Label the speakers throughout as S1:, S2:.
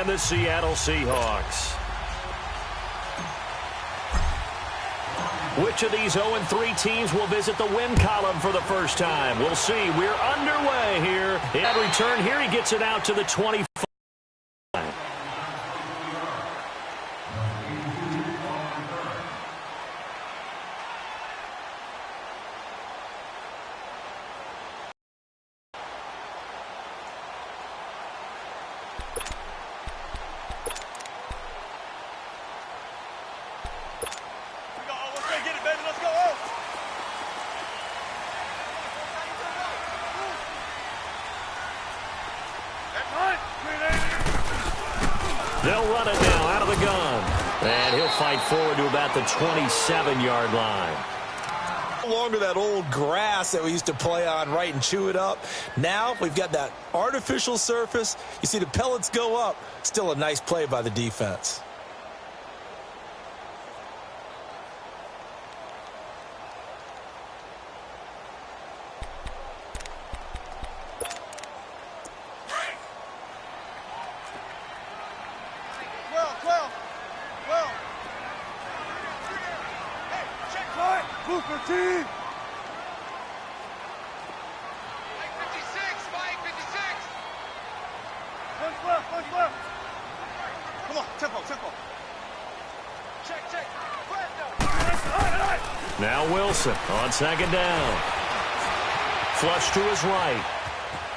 S1: and the Seattle Seahawks. Which of these 0-3 teams will visit the win column for the first time? We'll see. We're underway here. At return here, he gets it out to the 25. They'll run it now out of the gun. And he'll fight forward to about the 27-yard line.
S2: No longer that old grass that we used to play on, right, and chew it up. Now we've got that artificial surface. You see the pellets go up. Still a nice play by the defense.
S1: Now Wilson on second down. Flush to his right.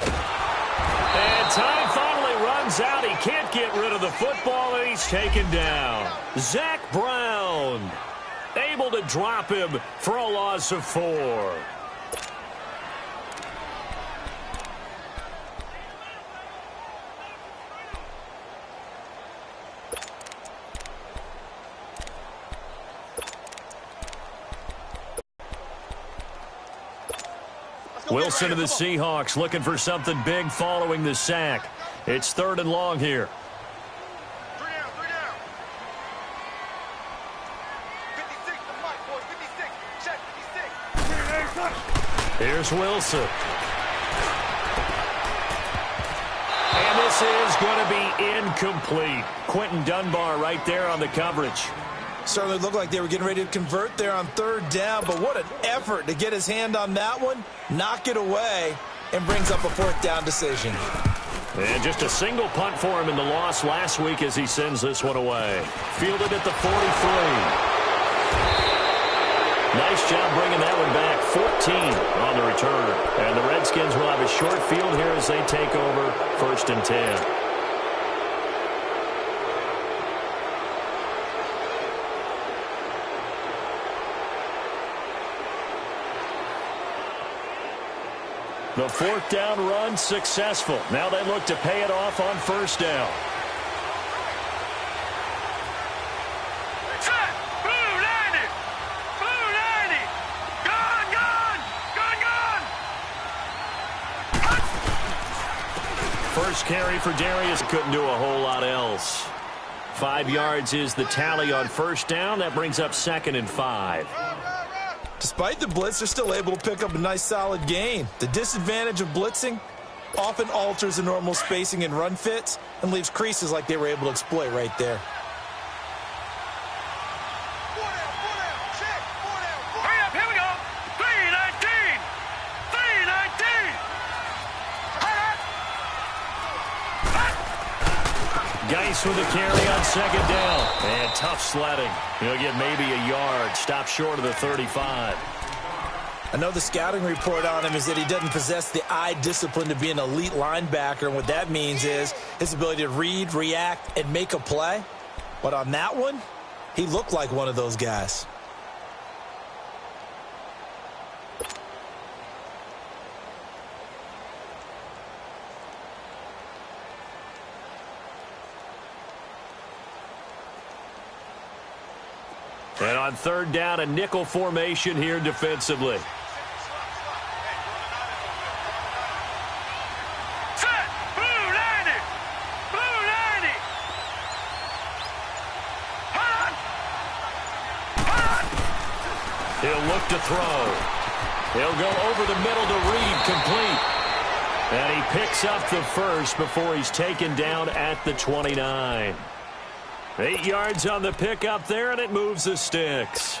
S1: And time finally runs out. He can't get rid of the football, and he's taken down. Zach Brown able to drop him for a loss of 4. Wilson and the Seahawks looking for something big following the sack. It's 3rd and long here.
S3: 3 down, 3 down. 56, the mic, boys, 56. Check, 56.
S1: Here's Wilson. And this is going to be incomplete. Quentin Dunbar right there on the coverage.
S2: Certainly looked like they were getting ready to convert there on 3rd down, but what an effort to get his hand on that one, knock it away, and brings up a 4th down decision.
S1: And just a single punt for him in the loss last week as he sends this one away. Fielded at the 43. Nice job bringing that one back. 14 on the return. And the Redskins will have a short field here as they take over 1st and 10. The 4th down run successful. Now they look to pay it off on 1st down.
S3: Set! Blue 90! Blue 90! Gone, gone! Gone, gone!
S1: First carry for Darius. Couldn't do a whole lot else. 5 yards is the tally on 1st down. That brings up 2nd and 5.
S2: Despite the blitz, they're still able to pick up a nice solid gain. The disadvantage of blitzing often alters the normal spacing and run fits and leaves creases like they were able to exploit right there.
S3: 4 down, check, 4 down. Hurry up, here we go. 319! 319!
S1: Geis with a carry on 2nd down. And tough sledding. He'll get maybe a yard. Stop short of the 35.
S2: I know the scouting report on him is that he doesn't possess the eye discipline to be an elite linebacker. And what that means is his ability to read, react, and make a play. But on that one, he looked like one of those guys.
S1: And on 3rd down, a nickel formation here defensively.
S3: Set! Blue 90! Blue 90! Hold on!
S1: He'll look to throw. He'll go over the middle to Reed, complete. And he picks up the first before he's taken down at the 29. 8 yards on the pickup there, and it moves the sticks.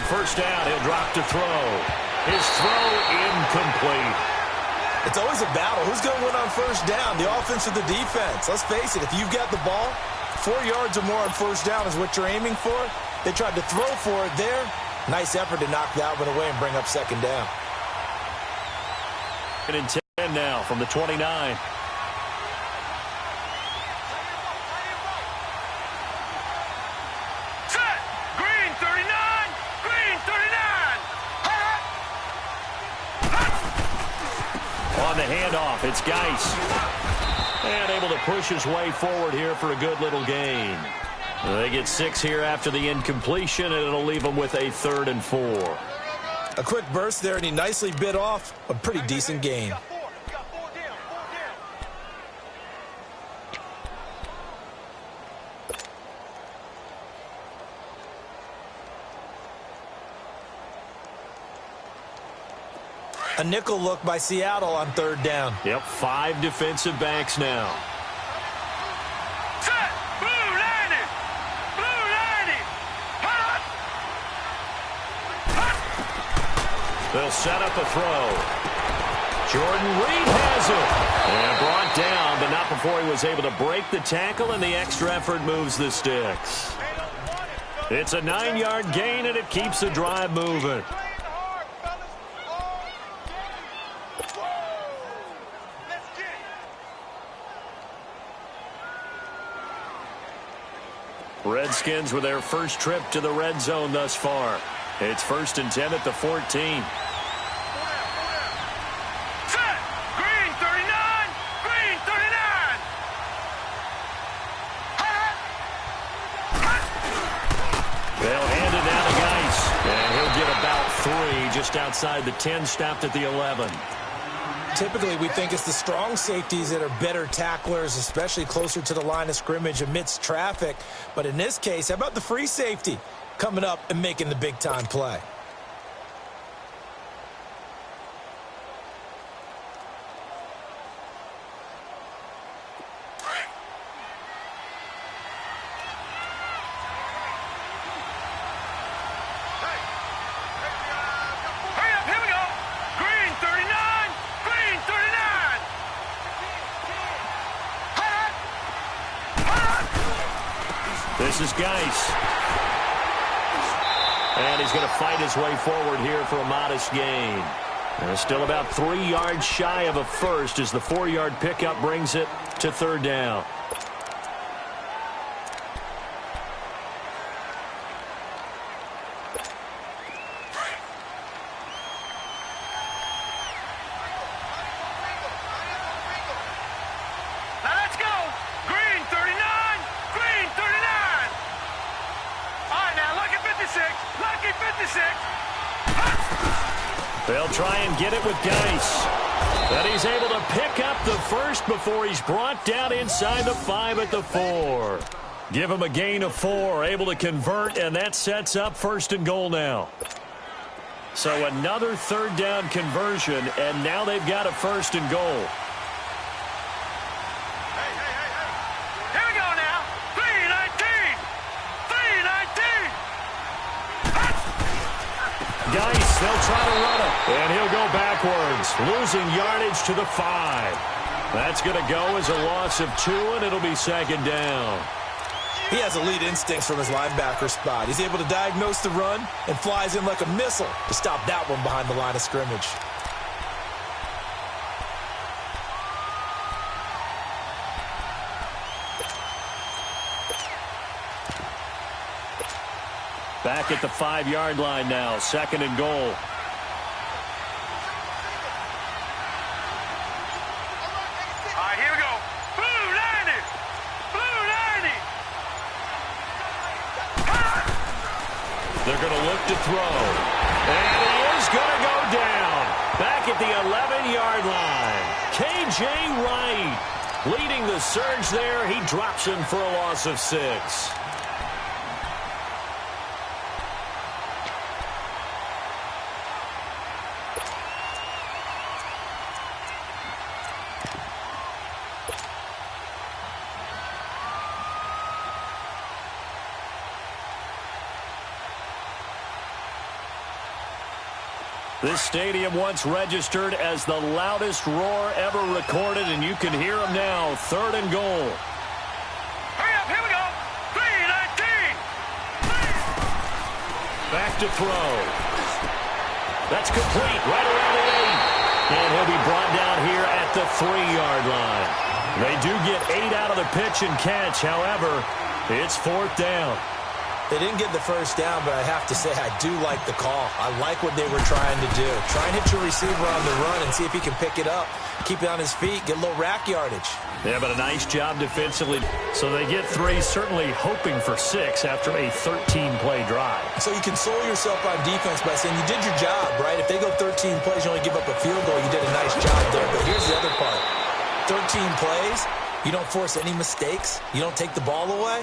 S1: First down, he'll drop to throw. His throw incomplete.
S2: It's always a battle. Who's going to win on first down, the offense or the defense? Let's face it, if you've got the ball, 4 yards or more on first down is what you're aiming for. They tried to throw for it there. Nice effort to knock that one away and bring up second down.
S1: And 10 now from the 29. Handoff, it's Geis. And able to push his way forward here for a good little gain. They get 6 here after the incompletion, and it'll leave them with a 3rd and 4.
S2: A quick burst there, and he nicely bit off a pretty decent gain. A nickel look by Seattle on 3rd down.
S1: Yep, 5 defensive backs now.
S3: Set! Blue 90! Blue 90! Hot! Hot!
S1: They'll set up a throw. Jordan Reed has it. And brought down, but not before he was able to break the tackle, and the extra effort moves the sticks. It's a 9-yard gain, and it keeps the drive moving. Redskins with their first trip to the red zone thus far. It's 1st and 10 at the 14.
S3: Set! Green 39! Green 39!
S1: They'll hand it down to Geis. And he'll get about 3 just outside the 10, stopped at the 11.
S2: Typically, we think it's the strong safeties that are better tacklers, especially closer to the line of scrimmage amidst traffic. But in this case, how about the free safety coming up and making the big-time play?
S1: This is Geis. And he's going to fight his way forward here for a modest gain. And still about 3 yards shy of a first as the 4-yard pickup brings it to 3rd down. They'll try and get it with Geis. But he's able to pick up the first before he's brought down inside the 5 at the 4. Give him a gain of 4, able to convert, and that sets up 1st and goal now. So another 3rd down conversion, and now they've got a 1st and goal.
S3: Here we go now. 3-19. 3-19.
S1: Geis, they'll try to run it. And he'll go backwards, losing yardage to the 5. That's going to go as a loss of 2, and it'll be 2nd down.
S2: He has elite instincts from his linebacker spot. He's able to diagnose the run and flies in like a missile to stop that one behind the line of scrimmage.
S1: Back at the 5-yard line now, 2nd and goal.
S3: right, here we go. Blue 90. Blue 90.
S1: They're going to look to throw. And he is going to go down. Back at the 11-yard line. K.J. Wright leading the surge there. He drops him for a loss of 6. This stadium once registered as the loudest roar ever recorded, and you can hear them now. 3rd and goal.
S3: Hurry up, here we go. 3-19.
S1: Back to throw. That's complete right around the 8. And he'll be brought down here at the 3-yard line. They do get 8 out of the pitch and catch. However, it's 4th down.
S2: They didn't get the first down, but I have to say I do like the call. I like what they were trying to do. Try and hit your receiver on the run and see if he can pick it up. Keep it on his feet, get a little rack yardage.
S1: Yeah, but a nice job defensively. So they get 3, certainly hoping for 6 after a 13-play drive.
S2: So you console yourself on defense by saying you did your job, right? If they go 13 plays, you only give up a field goal, you did a nice job there. But here's the other part. 13 plays, you don't force any mistakes, you don't take the ball away.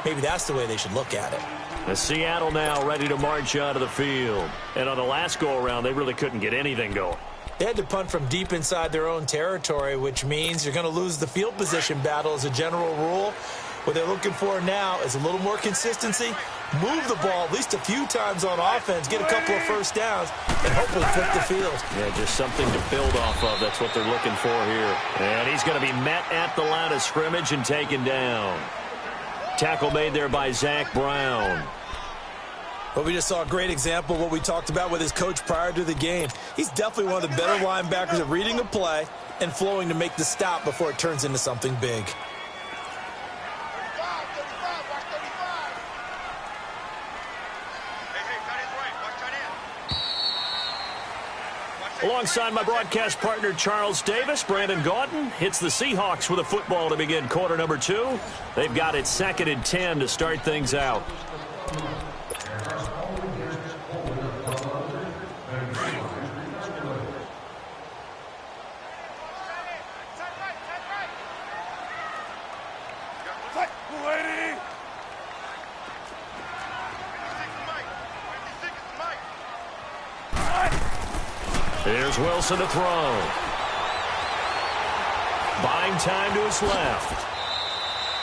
S2: Maybe that's the way they should look at it.
S1: The Seattle now ready to march out of the field. And on the last go-around, they really couldn't get anything going.
S2: They had to punt from deep inside their own territory, which means you're going to lose the field position battle as a general rule. What they're looking for now is a little more consistency, move the ball at least a few times on offense, get a couple of first downs, and hopefully flip the field.
S1: Yeah, just something to build off of. That's what they're looking for here. And he's going to be met at the line of scrimmage and taken down. Tackle made there by Zach Brown.
S2: But we just saw a great example of what we talked about with his coach prior to the game. He's definitely one of the better linebackers at reading a play and flowing to make the stop before it turns into something big.
S1: Alongside my broadcast partner, Charles Davis, Brandon Gaudin hits the Seahawks with a football to begin quarter number 2. They've got it 2nd and 10 to start things out. Here's Wilson to throw. Buying time to his left.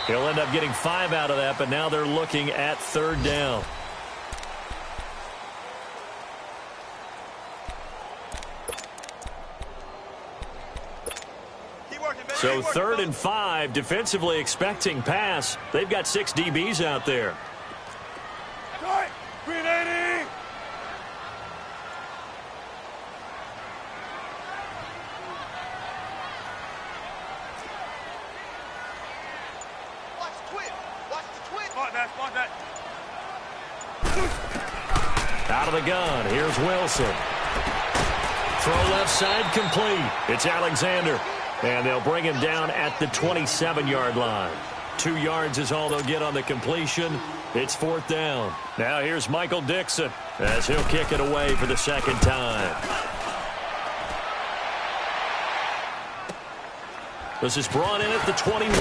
S1: He'll end up getting 5 out of that, but now they're looking at 3rd down. So 3rd and 5, defensively expecting pass. They've got 6 DBs out there. Out of the gun, here's Wilson. Throw left side complete. It's Alexander. And they'll bring him down at the 27-yard line. 2 yards is all they'll get on the completion. It's 4th down. Now here's Michael Dixon as he'll kick it away for the 2nd time. This is brought in at the 21.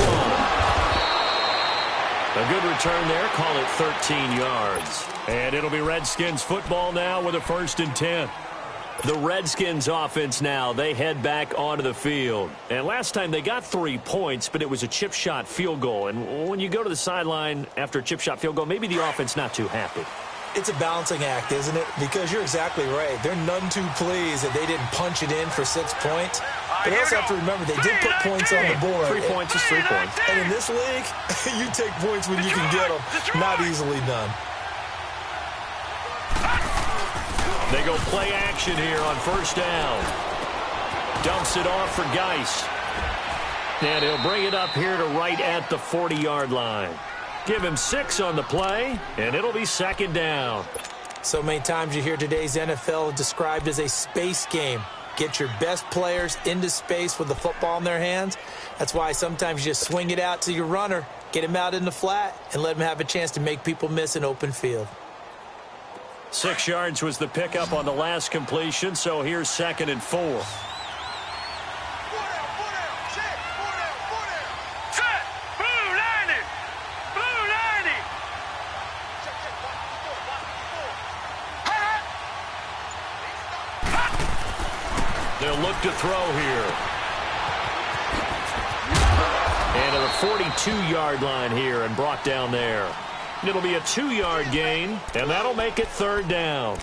S1: A good return there. Call it 13 yards. And it'll be Redskins football now with a 1st and 10. The Redskins offense now, they head back onto the field. And last time they got 3 points, but it was a chip shot field goal. And when you go to the sideline after a chip shot field goal, maybe the offense not too happy.
S2: It's a balancing act, isn't it? Because you're exactly right. They're none too pleased that they didn't punch it in for 6 points. But you also have to remember, they did put points on the board.
S1: 3 points is 3 points.
S2: And in this league, you take points when you can get them. Not easily done.
S1: They go play action here on 1st down. Dumps it off for Geis. And he'll bring it up here to right at the 40-yard line. Give him 6 on the play, and it'll be 2nd down.
S2: So many times you hear today's NFL described as a space game. Get your best players into space with the football in their hands, That's why sometimes you just swing it out to your runner, get him out in the flat, and let him have a chance to make people miss an open field.
S1: 6 yards was the pickup on the last completion, so here's 2nd and 4. They'll look to throw here. And to the 42-yard line here and brought down there. It'll be a 2-yard gain, and that'll make it 3rd down.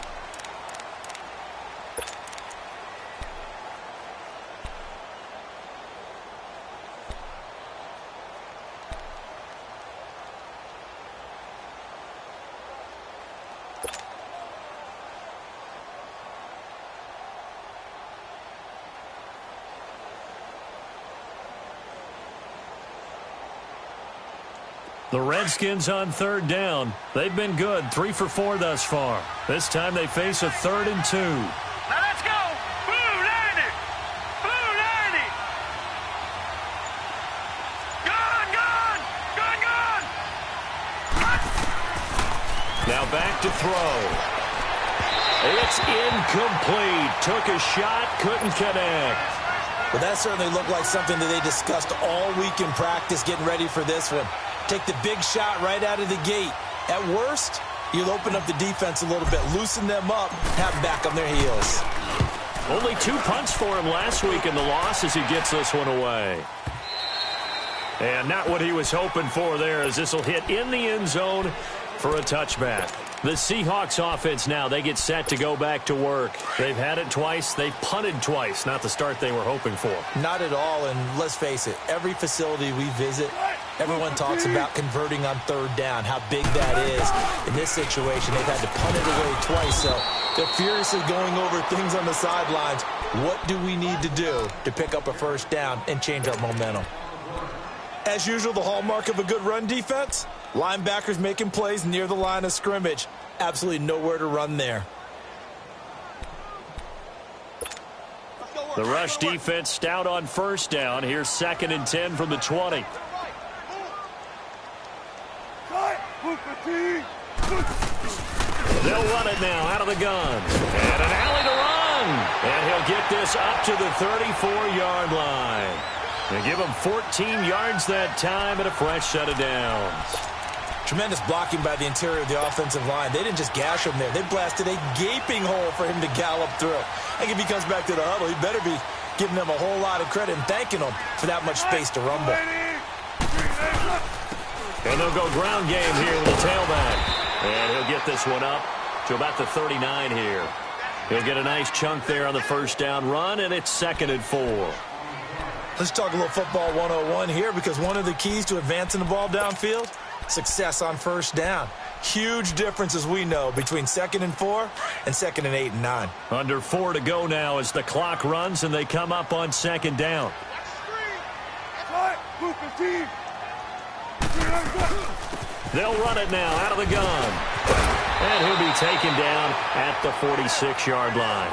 S1: The Redskins on 3rd down. They've been good, 3 for 4 thus far. This time they face a 3rd and 2.
S3: Now let's go! Blue 90! Blue 90! Gone! Gone! Gone! Gone!
S1: Now back to throw. It's incomplete. Took a shot, couldn't connect.
S2: Well, that certainly looked like something that they discussed all week in practice getting ready for this one. Take the big shot right out of the gate. At worst, you'll open up the defense a little bit, loosen them up, have them back on their heels.
S1: Only 2 punts for him last week in the loss as he gets this one away. And not what he was hoping for there, as this will hit in the end zone for a touchback. The Seahawks offense now, they get set to go back to work. They've had it twice. They've punted twice. Not the start they were hoping for.
S2: Not at all, and let's face it, every facility we visit, everyone talks about converting on 3rd down, how big that is. In this situation, they've had to punt it away twice, so they're furiously going over things on the sidelines. What do we need to do to pick up a 1st down and change our momentum? As usual, the hallmark of a good run defense, linebackers making plays near the line of scrimmage. Absolutely nowhere to run there.
S1: The rush defense stout on 1st down. Here's 2nd and 10 from the 20. They'll run it now out of the gun. And an alley to run. And he'll get this up to the 34-yard line. And give him 14 yards that time and a fresh set of downs.
S2: Tremendous blocking by the interior of the offensive line. They didn't just gash him there. They blasted a gaping hole for him to gallop through. I think if he comes back to the huddle, he better be giving them a whole lot of credit and thanking them for that much space to rumble.
S1: And they'll go ground game here with the tailback. And he'll get this one up to about the 39 here. He'll get a nice chunk there on the 1st down run, and it's 2nd and 4.
S2: Let's talk a little football 101 here, because one of the keys to advancing the ball downfield, success on 1st down. Huge difference, as we know, between 2nd and 4 and 2nd and 8 and 9.
S1: Under 4 to go now as the clock runs and they come up on 2nd down. They'll run it now out of the gun. And he'll be taken down at the 46-yard line.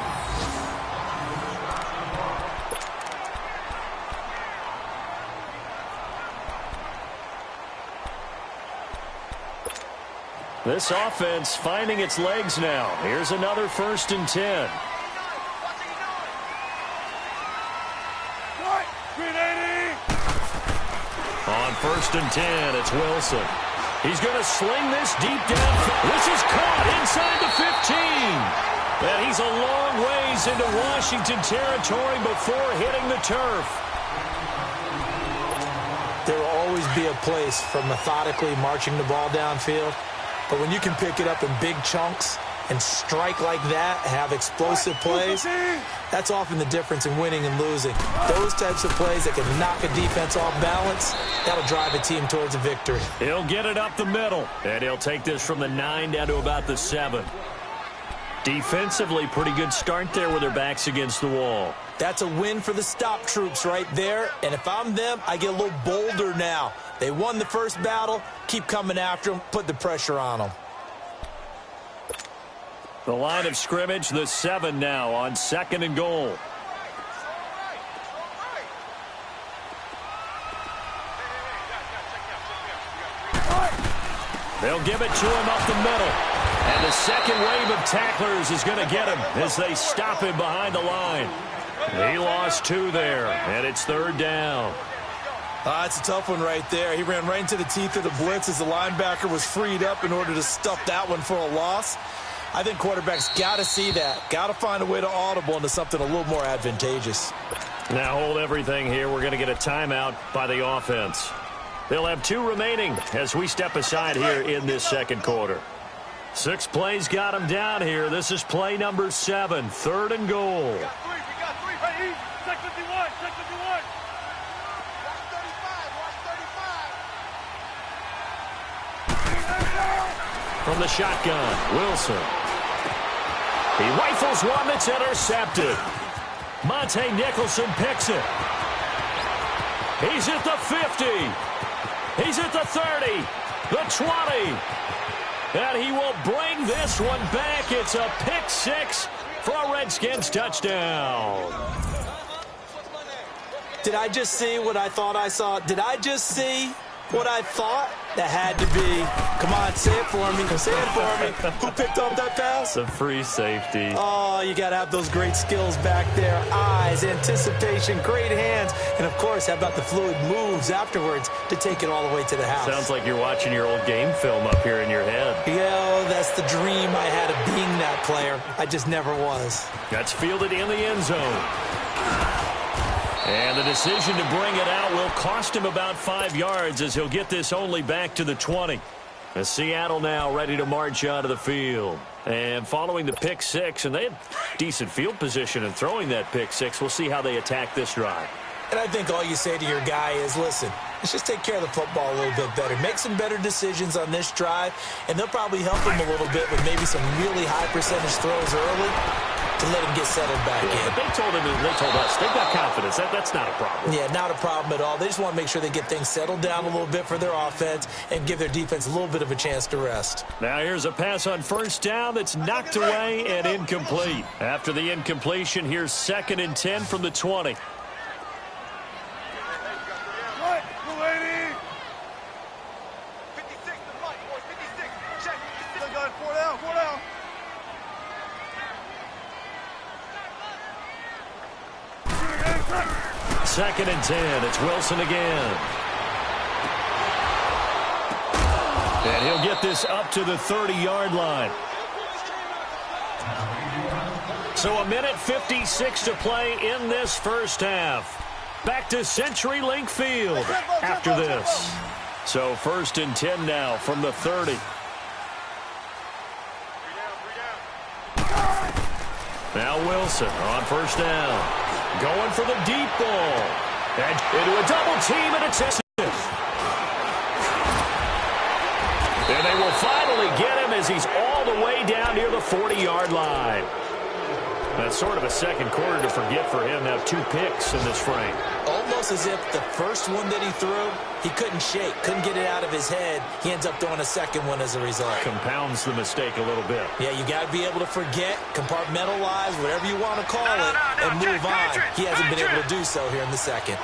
S1: This offense finding its legs now. Here's another 1st and 10. On 1st and 10, it's Wilson. He's going to sling this deep down. This is caught inside the 15. And he's a long ways into Washington territory before hitting the turf.
S2: There will always be a place for methodically marching the ball downfield. But when you can pick it up in big chunks and strike like that, have explosive plays, that's often the difference in winning and losing. Those types of plays that can knock a defense off balance, that'll drive a team towards a victory.
S1: He'll get it up the middle, and he'll take this from the 9 down to about the 7. Defensively, pretty good start there with their backs against the wall.
S2: That's a win for the stop troops right there, and if I'm them, I get a little bolder now. They won the first battle, keep coming after them, put the pressure on them.
S1: The line of scrimmage, the 7 now on 2nd and goal. They'll give it to him up the middle. And the second wave of tacklers is going to get him as they stop him behind the line. He lost 2 there, and it's 3rd down.
S2: It's a tough one right there. He ran right into the teeth of the blitz as the linebacker was freed up in order to stuff that one for a loss. I think quarterbacks got to see that. Got to find a way to audible into something a little more advantageous.
S1: Now hold everything here. We're going to get a timeout by the offense. They'll have 2 remaining as we step aside here in this second quarter. 6 plays got them down here. This is play number 7, 3rd and goal.
S3: We got 3. Hey, easy. Check 51. Check 51. Watch 35. Watch 35.
S1: From the shotgun, Wilson. He rifles one that's intercepted. Monte Nicholson picks it. He's at the 50. He's at the 30. The 20. And he will bring this one back. It's a pick 6 for a Redskins touchdown.
S2: Did I just see what I thought I saw? Did I just see what I thought? That had to be. Come on, say it for me. Say it for me. Who picked up that pass?
S1: The free safety.
S2: Oh, you got to have those great skills back there. Eyes, anticipation, great hands. And, of course, how about the fluid moves afterwards to take it all the way to the house?
S1: Sounds like you're watching your old game film up here in your head.
S2: Yo, that's the dream I had of being that player. I just never was.
S1: That's fielded in the end zone. And the decision to bring it out will cost him about 5 yards as he'll get this only back to the 20. As Seattle now ready to march out of the field. And following the pick 6, and they had decent field position in throwing that pick 6. We'll see how they attack this drive.
S2: And I think all you say to your guy is, listen, let's just take care of the football a little bit better. Make some better decisions on this drive, and they'll probably help him a little bit with maybe some really high percentage throws early to let him get settled back in.
S1: But they told him, they told us, they've got confidence. That's not a problem.
S2: Yeah, not a problem at all. They just want to make sure they get things settled down a little bit for their offense and give their defense a little bit of a chance to rest.
S1: Now here's a pass on 1st down that's knocked away and incomplete. After the incompletion, here's 2nd and 10 from the 20. Second and 10. It's Wilson again. And he'll get this up to the 30-yard line. So 1:56 to play in this first half. Back to CenturyLink Field after this. So 1st and 10 now from the 30. Now Wilson on 1st down. Going for the deep ball. And into a double team, and it's intercepted. And they will finally get him as he's all the way down near the 40-yard line. That's sort of a second quarter to forget for him. Now 2 picks in this frame.
S2: Almost as if the first one that he threw, he couldn't shake, couldn't get it out of his head. He ends up throwing a second one as a result.
S1: Compounds the mistake a little bit.
S2: Yeah, you got to be able to forget, compartmentalize, whatever you want to call it, and move on. He hasn't been able to do so here in the second.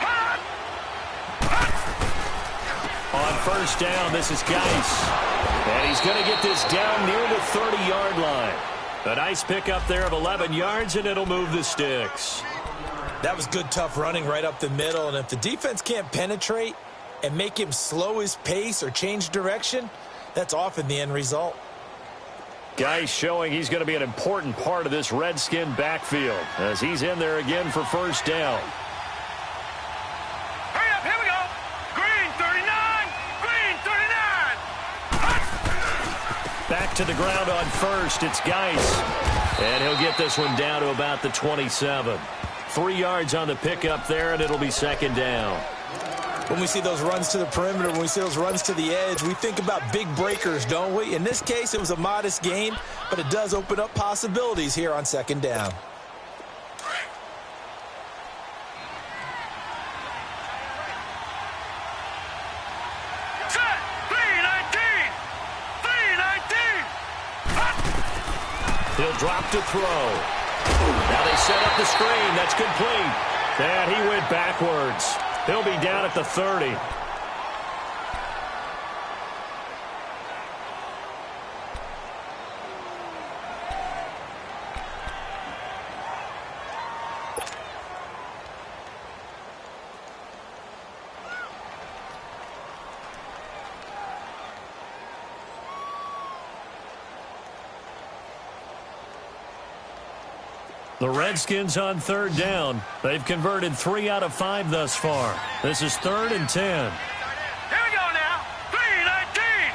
S1: On 1st down, this is Geis. And he's going to get this down near the 30-yard line. A nice pickup there of 11 yards, and it'll move the sticks.
S2: That was good, tough running right up the middle. And if the defense can't penetrate and make him slow his pace or change direction, that's often the end result.
S1: Geis showing he's going to be an important part of this Redskin backfield as he's in there again for 1st down.
S3: Hurry up, here we go. Green 39. Green 39.
S1: Back to the ground on 1st. It's Geis. And he'll get this one down to about the 27. 3 yards on the pickup there, and it'll be 2nd down.
S2: When we see those runs to the perimeter, when we see those runs to the edge, we think about big breakers, don't we? In this case, it was a modest gain, but it does open up possibilities here on 2nd down.
S3: Set. 319. 319.
S1: He'll drop to throw. Now they set up the screen. That's complete. And he went backwards. He'll be down at the 30. The Redskins on third down. They've converted 3 out of 5 thus far. This is 3rd and 10.
S3: Here we go now. 3-19.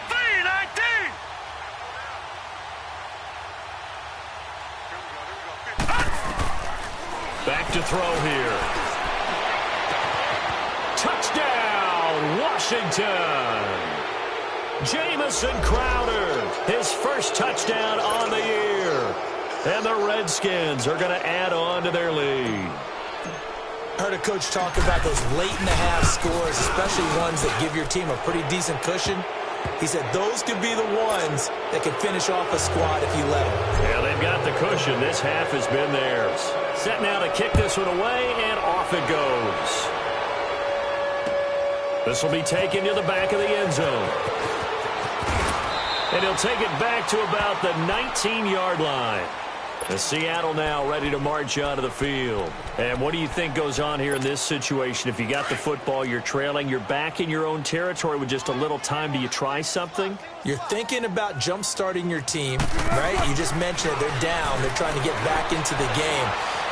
S3: 3-19.
S1: Back to throw here. Touchdown, Washington. Jamison Crowder, his first touchdown on the year. And the Redskins are going to add on to their lead.
S2: I heard a coach talk about those late-in-the-half scores, especially ones that give your team a pretty decent cushion. He said those could be the ones that could finish off a squad if you let them.
S1: Yeah, they've got the cushion. This half has been theirs. Set now to kick this one away, and off it goes. This will be taken to the back of the end zone. And he'll take it back to about the 19-yard line. The Seattle now ready to march onto the field. And what do you think goes on here in this situation? If you got the football, you're trailing, you're back in your own territory with just a little time. Do you try something?
S2: You're thinking about jump-starting your team, right? You just mentioned it. They're down. They're trying to get back into the game.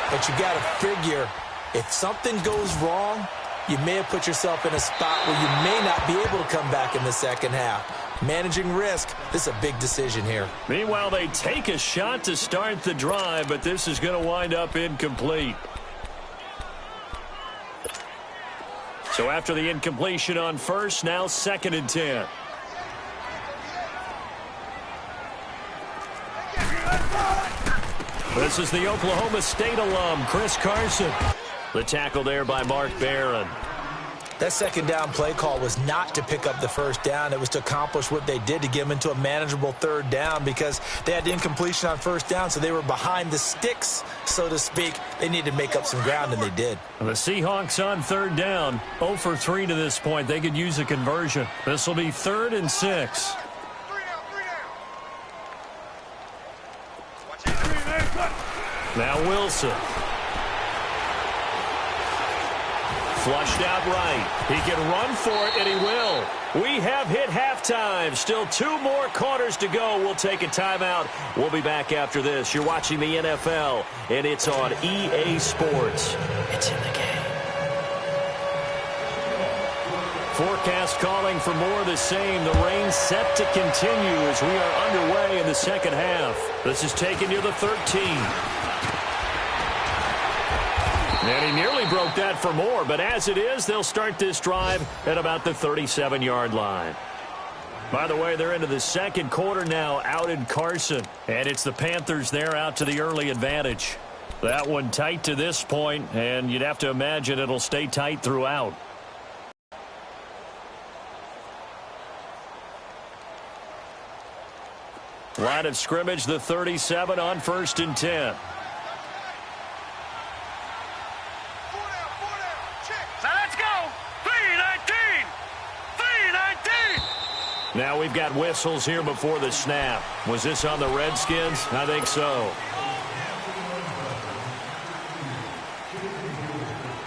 S2: But you got to figure, if something goes wrong, you may have put yourself in a spot where you may not be able to come back in the second half. Managing risk, this is a big decision here.
S1: Meanwhile, they take a shot to start the drive, but this is going to wind up incomplete. So after the incompletion on first, now 2nd and 10. This is the Oklahoma State alum, Chris Carson. The tackle there by Mark Barron.
S2: That second down play call was not to pick up the first down. It was to accomplish what they did to get them into a manageable third down because they had the incompletion on first down, so they were behind the sticks, so to speak. They needed to make up some ground, and they did.
S1: The Seahawks on third down, 0 for 3 to this point. They could use a conversion. This will be 3rd and 6. Now Wilson. Flushed out right. He can run for it, and he will. We have hit halftime. Still 2 more quarters to go. We'll take a timeout. We'll be back after this. You're watching the NFL, and it's on EA Sports. It's in the game. Forecast calling for more of the same. The rain set to continue as we are underway in the second half. This is taken near the 13. And he nearly broke that for more, but as it is, they'll start this drive at about the 37-yard line. By the way, they're into the second quarter now out in Carson, and it's the Panthers there out to the early advantage. That one tight to this point, and you'd have to imagine it'll stay tight throughout. Line of scrimmage, the 37 on 1st and 10. Now we've got whistles here before the snap. Was this on the Redskins? I think so.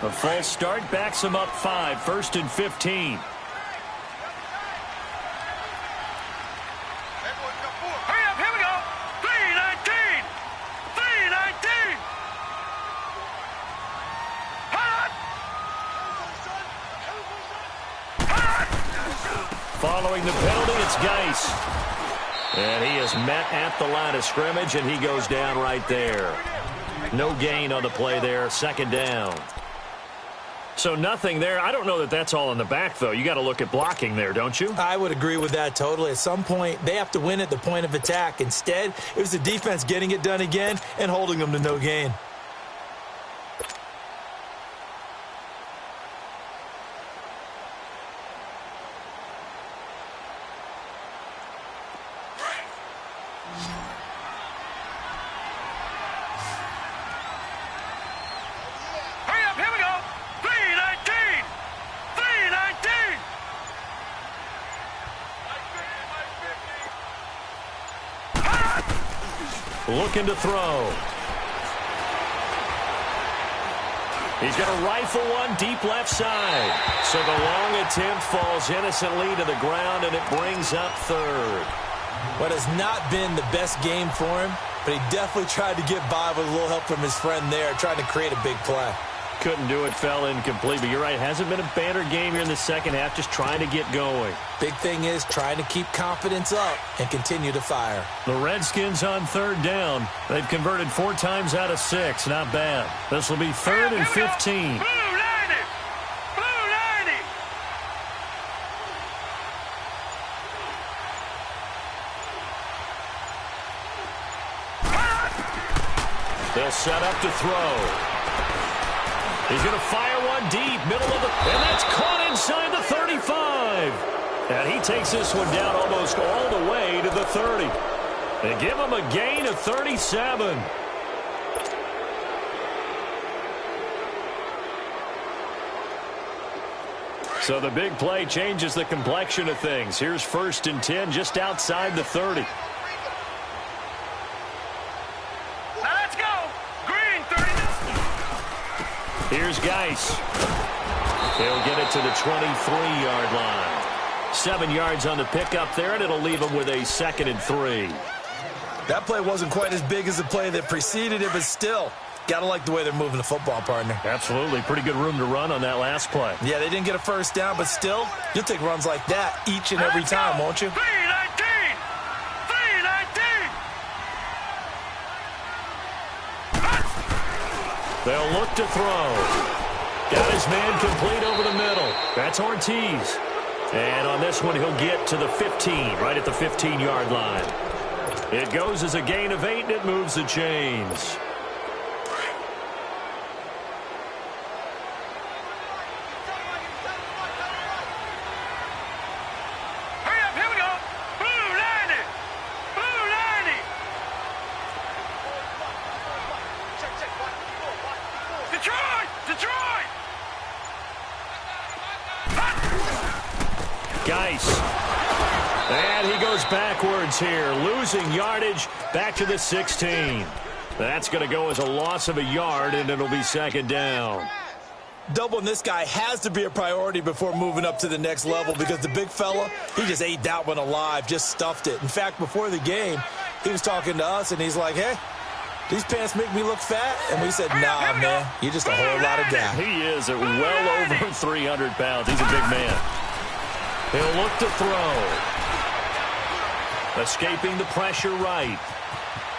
S1: A false start backs them up 5. 1st and 15.
S3: Hurry up, here we go. 3-19. 3-19. Hot.
S1: Following the penalty, it's Geis. And he is met at the line of scrimmage, and he goes down right there. No gain on the play there, 2nd down. So nothing there. I don't know that that's all in the back, though. You got to look at blocking there, don't you?
S2: I would agree with that totally. At some point, they have to win at the point of attack. Instead, it was the defense getting it done again and holding them to no gain.
S1: Looking to throw. He's going to rifle one deep left side. So the long attempt falls innocently to the ground, and it brings up 3rd.
S2: What has not been the best game for him but he definitely tried to get by with a little help from his friend there, trying to create a big play.
S1: Couldn't do it, fell incomplete, but you're right. Hasn't been a banner game here in the second half, just trying to get going.
S2: Big thing is trying to keep confidence up and continue to fire.
S1: The Redskins on third down. They've converted 4 times out of 6. Not bad. This will be 3rd and 15. They'll set up to throw. He's going to fire one deep, middle of the, and that's caught inside the 35. And he takes this one down almost all the way to the 30. They give him a gain of 37. So the big play changes the complexion of things. Here's 1st and 10 just outside the 30. Here's Geis. He'll get it to the 23-yard line. 7 yards on the pickup there, and it'll leave him with a 2nd and 3.
S2: That play wasn't quite as big as the play that preceded it, but still, got to like the way they're moving the football, partner.
S1: Absolutely. Pretty good room to run on that last play.
S2: Yeah, they didn't get a first down, but still, you'll take runs like that each and every time, won't you?
S1: They'll look to throw. Got his man complete over the middle. That's Ortiz. And on this one, he'll get to the 15, right at the 15-yard line. It goes as a gain of 8, and it moves the chains. Geis. And he goes backwards here, losing yardage back to the 16. That's going to go as a loss of a yard, and it'll be 2nd down.
S2: Doubling this guy has to be a priority before moving up to the next level because the big fella, he just ate that one alive, just stuffed it. In fact, before the game, he was talking to us, and he's like, hey, these pants make me look fat? And we said, nah, man, you're just a whole lot of guy.
S1: He is at well over 300 pounds. He's a big man. He'll look to throw. Escaping the pressure right.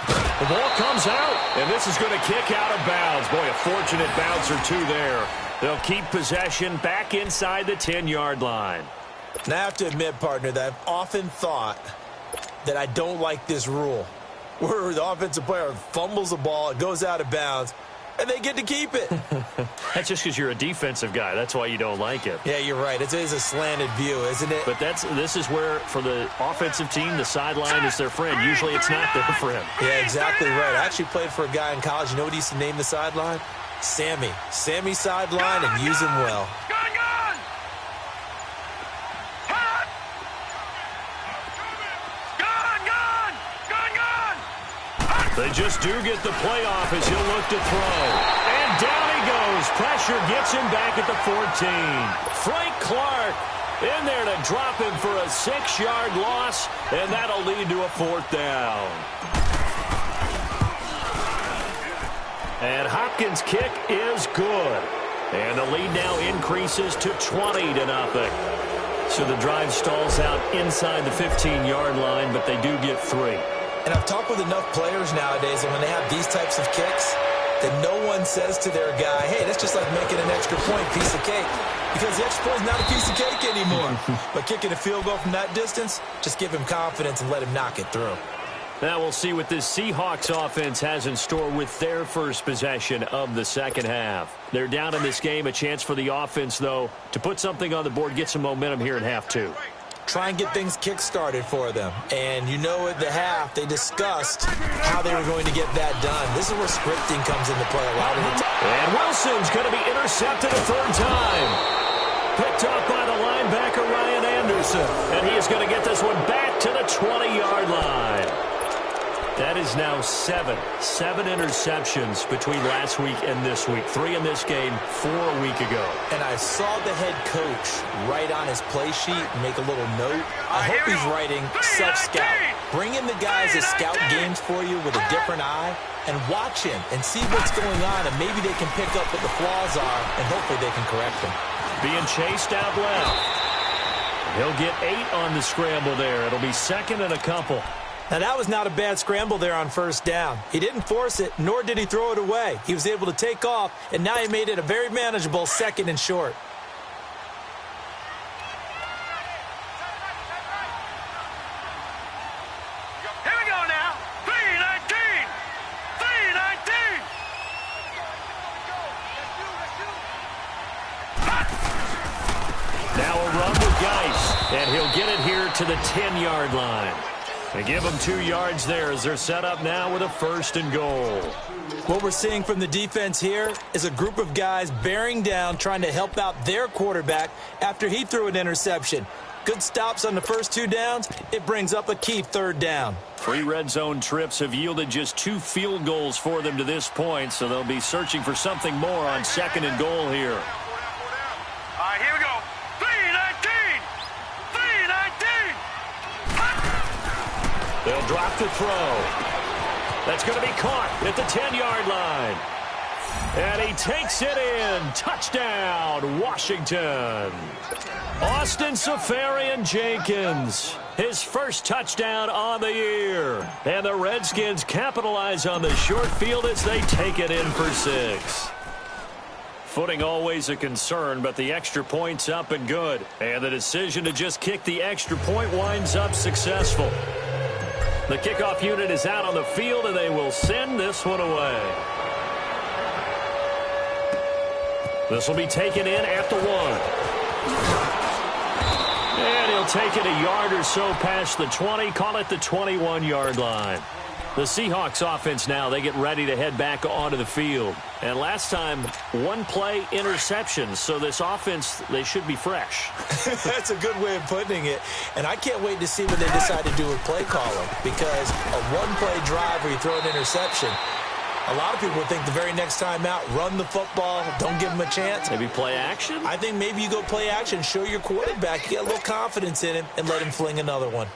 S1: The ball comes out, and this is going to kick out of bounds. Boy, a fortunate bounce or two there. They'll keep possession back inside the 10-yard line.
S2: Now, I have to admit, partner, that I've often thought that I don't like this rule, where the offensive player fumbles the ball, it goes out of bounds, and they get to keep it.
S1: That's just because you're a defensive guy. That's why you don't like it.
S2: Yeah, you're right. It is a slanted view, isn't it?
S1: But this is where, for the offensive team, the sideline is their friend. Usually it's not there for him.
S2: Yeah, exactly right. I actually played for a guy in college. You know what he used to name the sideline? Sammy. Sammy sideline, and use him well.
S1: They just do get the playoff as he'll look to throw. And down he goes. Pressure gets him back at the 14. Frank Clark in there to drop him for a 6-yard loss, and that'll lead to a 4th down. And Hopkins' kick is good. And the lead now increases to 20-0. So the drive stalls out inside the 15-yard line, but they do get 3.
S2: And I've talked with enough players nowadays, and when they have these types of kicks, that no one says to their guy, hey, that's just like making an extra point, piece of cake. Because the extra point is not a piece of cake anymore. But kicking a field goal from that distance, just give him confidence and let him knock it through.
S1: Now we'll see what this Seahawks offense has in store with their first possession of the second half. They're down in this game. A chance for the offense, though, to put something on the board, get some momentum here in half 2.
S2: Try and get things kick-started for them. And you know at the half, they discussed how they were going to get that done. This is where scripting comes into play a lot of the time.
S1: And Wilson's going to be intercepted a 3rd time. Picked up by the linebacker, Ryan Anderson. And he is going to get this one back to the 20-yard line. That is now 7 interceptions between last week and this week. 3 in this game, 4 a week ago.
S2: And I saw the head coach write on his play sheet and make a little note. I hope he's writing self-scout. Bring in the guys that scout games for you with a different eye and watch him and see what's going on, and maybe they can pick up what the flaws are, and hopefully they can correct them.
S1: Being chased out left. He'll get 8 on the scramble there. It'll be second and a couple.
S2: Now, that was not a bad scramble there on first down. He didn't force it, nor did he throw it away. He was able to take off, and now he made it a very manageable second and short.
S1: And he'll get it here to the 10-yard line. They give him 2 yards there as they're set up now with a 1st and goal.
S2: What we're seeing from the defense here is a group of guys bearing down, trying to help out their quarterback after he threw an interception. Good stops on the first 2 downs. It brings up a key 3rd down.
S1: 3 red zone trips have yielded just 2 field goals for them to this point, so they'll be searching for something more on 2nd and goal here.
S3: All right, here we go. 3-19.
S1: They'll drop the throw. That's going to be caught at the 10-yard line. And he takes it in. Touchdown, Washington. Austin Seferian-Jenkins, his first touchdown on the year. And the Redskins capitalize on the short field as they take it in for 6. Footing always a concern, but the extra point's up and good. And the decision to just kick the extra point winds up successful. The kickoff unit is out on the field, and they will send this one away. This will be taken in at the 1. And he'll take it a yard or so past the 20, call it the 21-yard line. The Seahawks offense now, they get ready to head back onto the field. And last time, 1-play interceptions. So this offense, they should be fresh.
S2: That's a good way of putting it. And I can't wait to see what they decide to do with play calling. Because a 1-play drive where you throw an interception, a lot of people would think the very next time out, run the football, don't give them a chance.
S1: Maybe play action?
S2: I think maybe you go play action, show your quarterback, get a little confidence in him, and let him fling another one.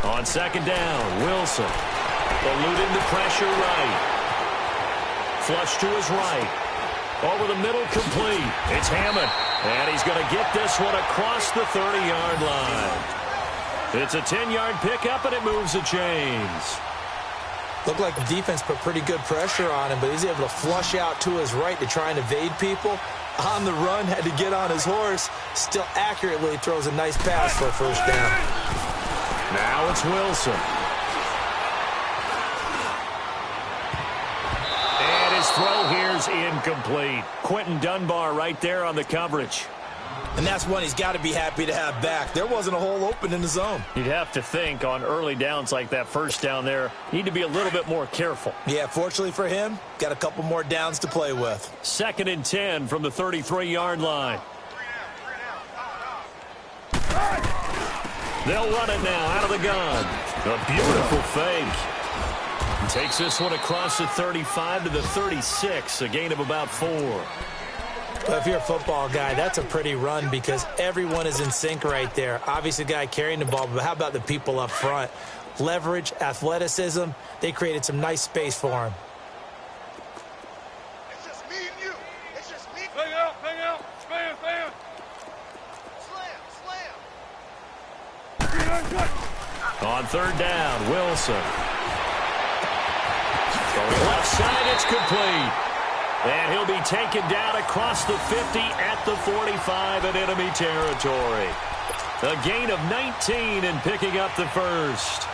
S1: On 2nd down, Wilson. Eluding the pressure right. Flush to his right. Over the middle, complete. It's Hammond. And he's going to get this one across the 30-yard line. It's a 10-yard pickup, and it moves the chains.
S2: Looked like the defense put pretty good pressure on him, but he's able to flush out to his right to try and evade people. On the run, had to get on his horse. Still accurately throws a nice pass for a 1st down.
S1: Now it's Wilson. And his throw here's incomplete. Quentin Dunbar right there on the coverage.
S2: And that's one he's got to be happy to have back. There wasn't a hole open in the zone.
S1: You'd have to think on early downs like that 1st down there, need to be a little bit more careful.
S2: Yeah, fortunately for him, got a couple more downs to play with.
S1: 2nd and 10 from the 33-yard line. They'll run it now out of the gun. A beautiful fake. Takes this one across the 35 to the 36, a gain of about 4.
S2: Well, if you're a football guy, that's a pretty run because everyone is in sync right there. Obviously, the guy carrying the ball, but how about the people up front? Leverage, athleticism, they created some nice space for him.
S3: It's just me and you. It's just me. Hang out. Spam. Slam.
S1: On 3rd down, Wilson. Going left side, it's complete. And he'll be taken down across the 50 at the 45 in enemy territory. A gain of 19 and picking up the 1st.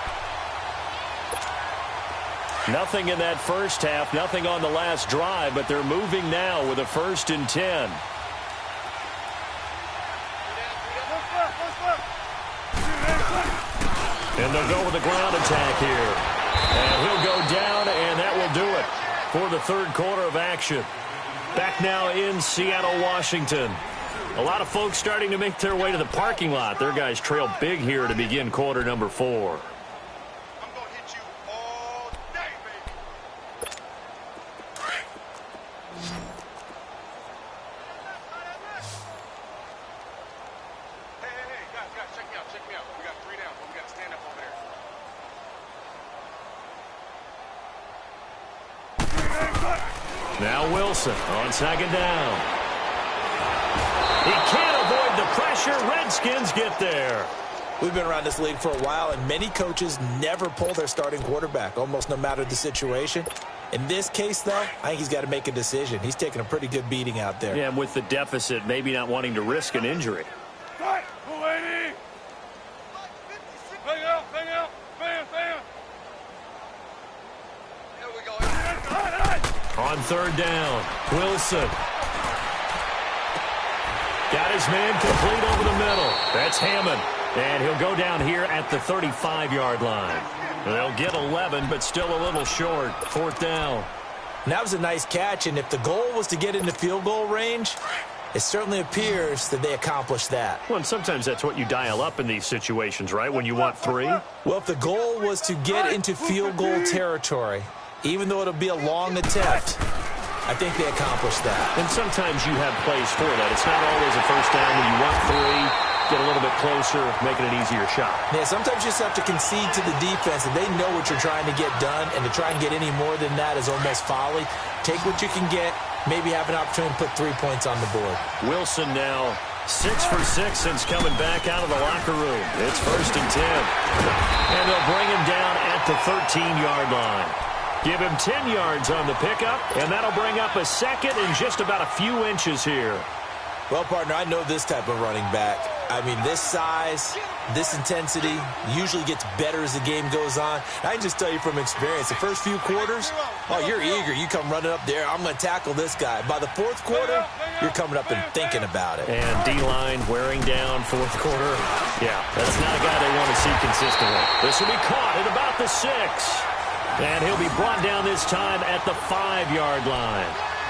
S1: Nothing in that first half, nothing on the last drive, but they're moving now with a 1st and 10. And they'll go with the ground attack here. And he'll go down, and that will do it for the 3rd quarter of action. Back now in Seattle, Washington. A lot of folks starting to make their way to the parking lot. Their guys trail big here to begin quarter number 4.
S3: check me out, check me out. We got 3 down, but we got to stand up over there.
S1: Now Wilson on second down. He can't avoid the pressure. Redskins get there.
S2: We've been around this league for a while, and many coaches never pull their starting quarterback, almost no matter the situation. In this case, though, I think he's got to make a decision. He's taking a pretty good beating out there.
S1: Yeah, and with the deficit, maybe not wanting to risk an injury.
S3: Right, 280. Bang out, bang out, bang, bang. Here we go.
S1: On third down, Wilson. Got his man complete over the middle. That's Hammond. And he'll go down here at the 35-yard line. They'll get 11, but still a little short. Fourth down.
S2: And that was a nice catch, and if the goal was to get into field goal range, it certainly appears that they accomplished that.
S1: Well, and sometimes that's what you dial up in these situations, right, when you want 3?
S2: Well, if the goal was to get into field goal territory, even though it'll be a long attempt, I think they accomplished that.
S1: And sometimes you have plays for that. It's not always a first down when you want 3. Get a little bit closer, making an easier shot.
S2: Yeah, sometimes you just have to concede to the defense, and they know what you're trying to get done, and to try and get any more than that is almost folly. Take what you can get, maybe have an opportunity to put 3 points on the board.
S1: Wilson now 6 for 6 since coming back out of the locker room. It's 1st and 10. And they'll bring him down at the 13-yard line. Give him 10 yards on the pickup, and that'll bring up a second and just about a few inches here.
S2: Well, partner, I know this type of running back. I mean, this size, this intensity usually gets better as the game goes on. I can just tell you from experience, the first few quarters, oh, you're eager. You come running up there, I'm going to tackle this guy. By the 4th quarter, you're coming up and thinking about it.
S1: And D-line wearing down 4th quarter. Yeah, that's not a guy they want to see consistently. This will be caught at about the 6. And he'll be brought down this time at the 5-yard line.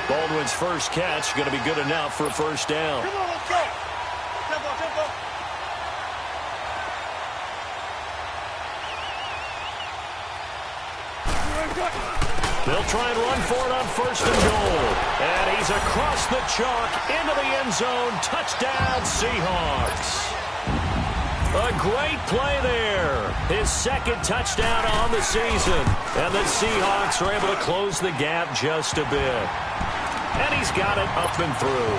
S1: Baldwin's first catch going to be good enough for a first down.
S3: Come on, let's go. Tempo, tempo.
S1: They'll try and run for it on 1st and goal. And he's across the chalk into the end zone. Touchdown, Seahawks. A great play there. His 2nd touchdown on the season. And the Seahawks are able to close the gap just a bit. And he's got it up and through.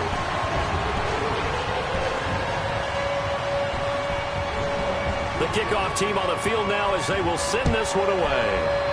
S1: The kickoff team on the field now as they will send this one away.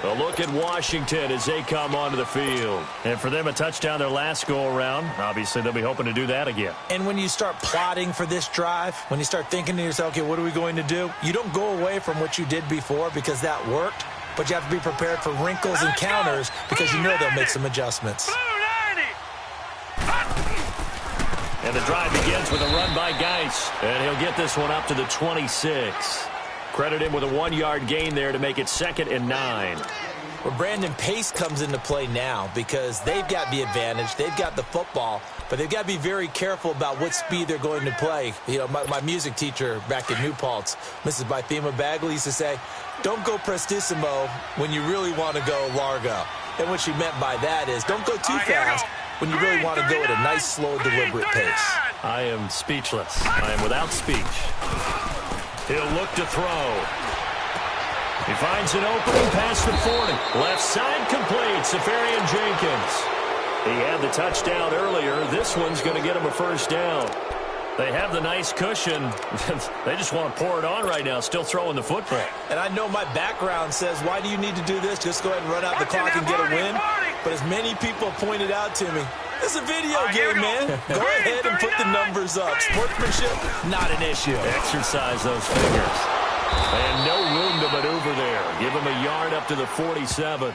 S1: A look at Washington as they come onto the field. And for them, a touchdown their last go-around. Obviously, they'll be hoping to do that again.
S2: And when you start plotting for this drive, when you start thinking to yourself, okay, what are we going to do? You don't go away from what you did before because that worked, but you have to be prepared for wrinkles and counters because you know they'll make some adjustments.
S1: And the drive begins with a run by Geis. And he'll get this one up to the 26. Credit him with a 1-yard gain there to make it 2nd and 9.
S2: Well, Brandon, pace comes into play now because they've got the advantage. They've got the football, but they've got to be very careful about what speed they're going to play. You know, my music teacher back in New Paltz, Mrs. Bythema Bagley, used to say, don't go prestissimo when you really want to go largo. And what she meant by that is don't go too fast when you really want to go at a nice, slow, deliberate pace.
S1: I am speechless. I am without speech. He'll look to throw. He finds an opening past the 40. Left side complete. Safarian Jenkins. He had the touchdown earlier. This one's going to get him a first down. They have the nice cushion. They just want to pour it on right now, still throwing the football.
S2: And I know my background says, why do you need to do this? Just go ahead and run out the clock and get a win. But as many people pointed out to me, it's a video game, man. Go ahead and put the numbers up. Sportsmanship, not an issue.
S1: Exercise those fingers. And no room to maneuver there. Give him a yard up to the 47.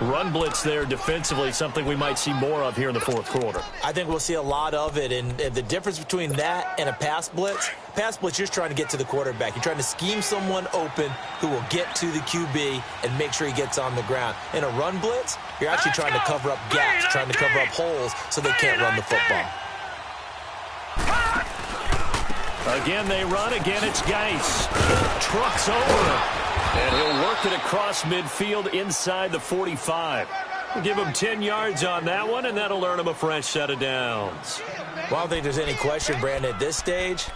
S1: Run blitz there defensively, something we might see more of here in the 4th quarter.
S2: I think we'll see a lot of it, and the difference between that and a pass blitz, you're just trying to get to the quarterback. You're trying to scheme someone open who will get to the QB and make sure he gets on the ground. In a run blitz, you're actually trying to cover up gaps, trying to cover up holes so they can't run the football.
S1: Again, they run. Again, it's Geis. Trucks over him. And he'll work it across midfield inside the 45. Give him 10 yards on that one, and that'll earn him a fresh set of downs.
S2: Well, I don't think there's any question, Brandon, at this stage,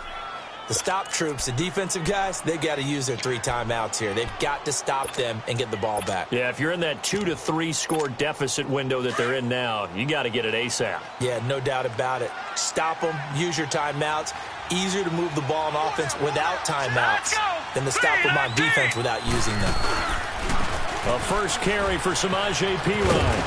S2: the stop troops, the defensive guys, they've got to use their 3 timeouts here. They've got to stop them and get the ball back.
S1: Yeah, if you're in that 2 to 3 score deficit window that they're in now, you got to get it ASAP.
S2: Yeah, no doubt about it. Stop them, use your timeouts. Easier to move the ball on offense without timeouts than to stop them on defense without using them.
S1: A first carry for Samaje Perine.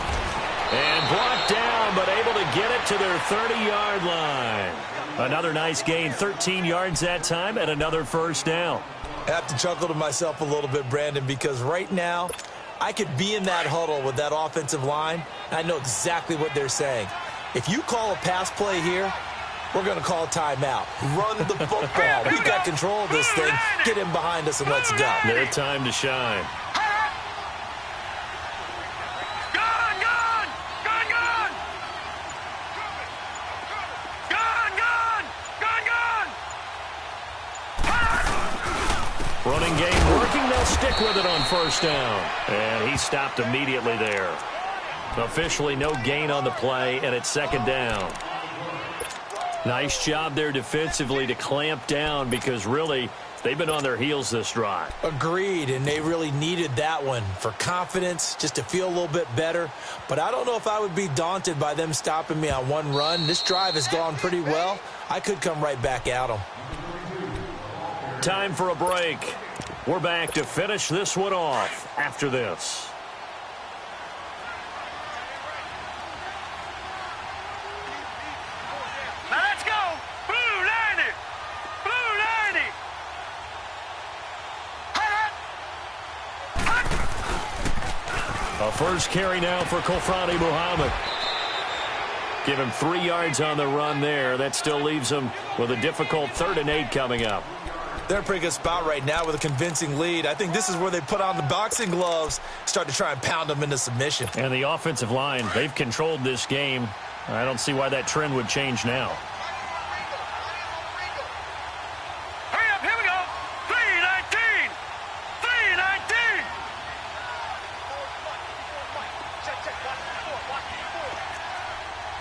S1: And brought down, but able to get it to their 30-yard line. Another nice gain, 13 yards that time, and another first down.
S2: I have to chuckle to myself a little bit, Brandon, because right now I could be in that huddle with that offensive line, and I know exactly what they're saying. If you call a pass play here, we're going to call a timeout. Run the football. We've got control of this thing. Get him behind us and let's go.
S1: Their time to shine. Running game working. They'll stick with it on first down. And he stopped immediately there. Officially no gain on the play, and it's second down. Nice job there defensively to clamp down because really they've been on their heels this drive.
S2: Agreed, and they really needed that one for confidence, just to feel a little bit better. But I don't know if I would be daunted by them stopping me on one run. This drive has gone pretty well. I could come right back at them.
S1: Time for a break. We're back to finish this one off after this.
S3: Now let's go. Blue 90. Blue 90.
S1: A first carry now for Kofrani Muhammad. Give him 3 yards on the run there. That still leaves him with a difficult 3rd and 8 coming up.
S2: They're in a pretty good spot right now with a convincing lead. I think this is where they put on the boxing gloves, start to try and pound them into submission.
S1: And the offensive line, they've controlled this game. I don't see why that trend would change now.
S3: Hurry up, here we go. 319. 319.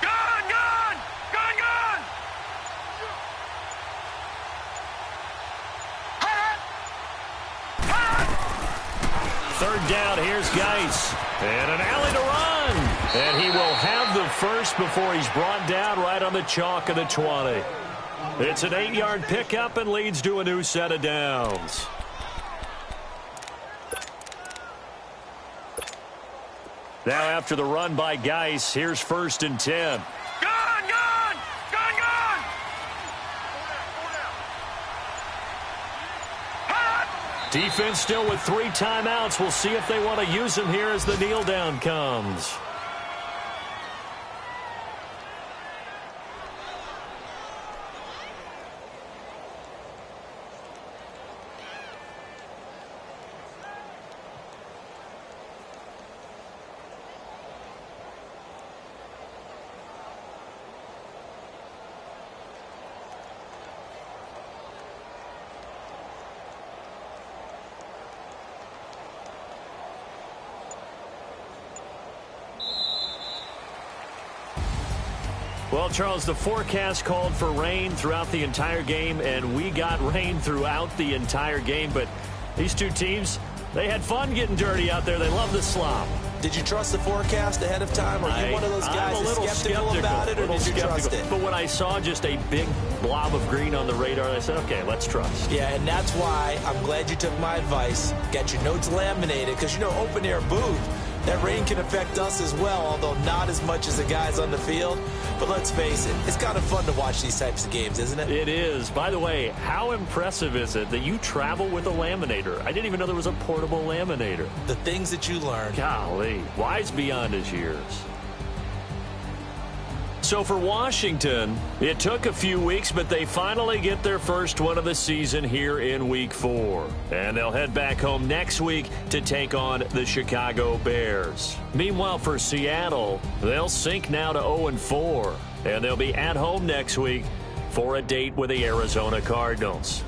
S3: Gone, gone. Gone, gone.
S1: Third down, here's Geis. And an alley to run. And he will have the first before he's brought down right on the chalk of the 20. It's an 8-yard pickup and leads to a new set of downs. Now after the run by Geis, here's 1st and 10.
S3: Gone, gone. Gone, gone.
S1: Defense still with 3 timeouts. We'll see if they want to use them here as the kneel down comes. Well, Charles, the forecast called for rain throughout the entire game, and we got rain throughout the entire game. But these two teams, they had fun getting dirty out there. They love the slop.
S2: Did you trust the forecast ahead of time? Are you one of those guys
S1: I'm a little
S2: skeptical about it, or did you trust it?
S1: But when I saw just a big blob of green on the radar, I said, okay, let's trust.
S2: Yeah, and that's why I'm glad you took my advice. Get your notes laminated, because, you know, open-air booth, that rain can affect us as well, although not as much as the guys on the field. But let's face it, it's kind of fun to watch these types of games, isn't it?
S1: It is. By the way, how impressive is it that you travel with a laminator? I didn't even know there was a portable laminator.
S2: The things that you learn.
S1: Golly, wise beyond his years. So for Washington, it took a few weeks, but they finally get their first one of the season here in Week 4. And they'll head back home next week to take on the Chicago Bears. Meanwhile, for Seattle, they'll sink now to 0-4. And they'll be at home next week for a date with the Arizona Cardinals.